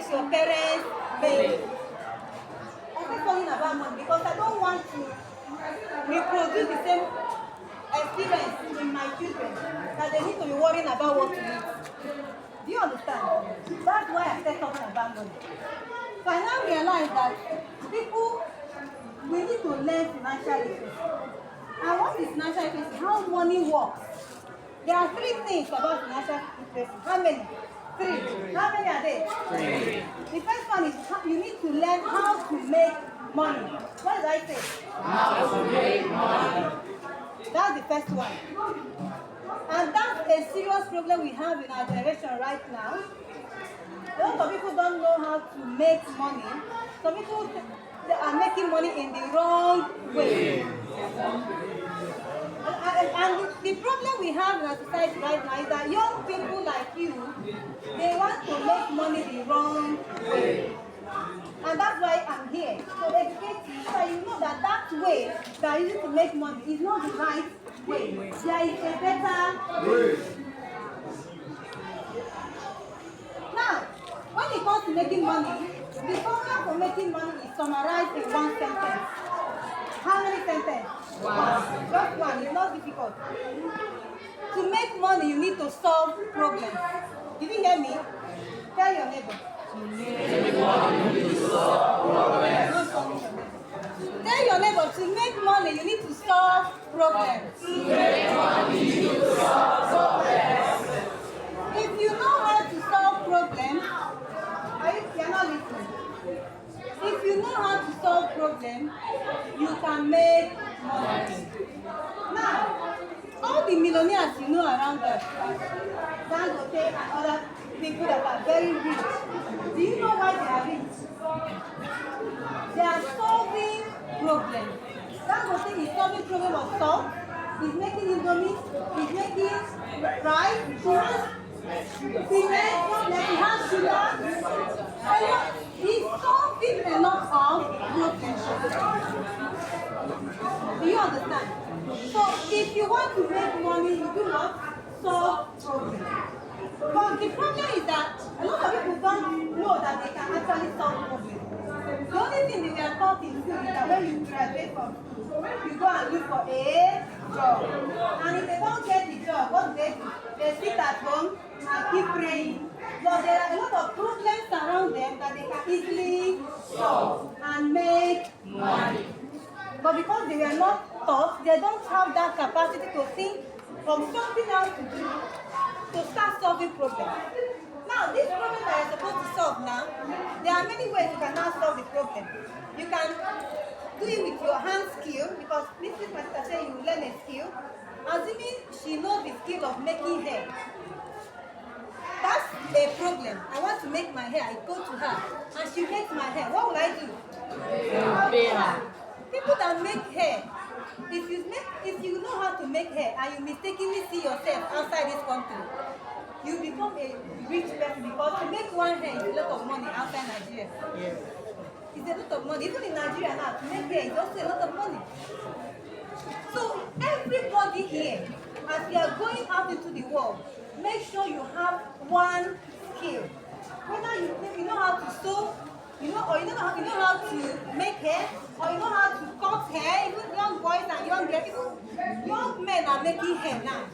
makes your parents pay. I'm not talking about money because I don't want to reproduce the same experience in my children that they need to be worrying about what to eat. Do you understand? That's why I said something about money. So I now realize that people, we need to learn financial literacy. And what is financial literacy? How money works. There are 3 things about financial literacy. How many? 3. How many are there? 3. The first one is you need to learn how to make money. What did I say? How to make money. That's the first one. And that's a serious problem we have in our generation right now. A lot of people don't know how to make money. Some people they are making money in the wrong way. And the problem we have in our society right now is that young people like you, they want to make money the wrong way. And that's why I'm here. So educate you so you know that that way that you need to make money is not the right way. There is a better way. Now, when it comes to making money, the formula for making money is summarized in one sentence. How many sentences? One. Just one. It's not difficult. To make money, you need to solve problems. Did you hear me? Tell your neighbor. Tell your neighbor, to make money, you need to solve problems. To make money, you need to solve problems. If you know how to solve problems, you're not listening. If you know how to solve problems, you can make money. Now, all the millionaires you know around us, Dangote and other people that are very rich, do you know why they are rich? They are solving problems. Dangote is solving problem of salt. He's making indomie. He's making rice. He has cement. He has sugar. He's solving a lot of problems. Do you understand? So if you want to make money, you do not solve problems. But the problem is that a lot of people don't know that they can actually solve problems. The only thing they are taught in school is that when you graduate from school, you go and look for a job. And if they don't get the job, what do? They sit at home and keep praying. But there are a lot of problems around them that they can easily solve and make money. But because they were not taught, they don't have that capacity to think of something else to do to start solving problems. Now, this problem that you're supposed to solve now, there are many ways you can now solve the problem. You can do it with your hand skill, because this is my sister saying you learn a skill. Assuming she knows the skill of making hair. That's a problem. I want to make my hair. I go to her and she makes my hair. What will I do? Pay her. People that make hair, if you know how to make hair and you mistakenly see yourself outside this country, you become a rich person, because to make one hair is a lot of money outside Nigeria. Yes. It's a lot of money. Even in Nigeria now, to make hair is also a lot of money. So everybody here, as we are going out into the world, make sure you have one skill. Whether you know how to sew, or you know how to make hair, or you know how to cut hair. Even young boys and young girls, even young men are making hair now.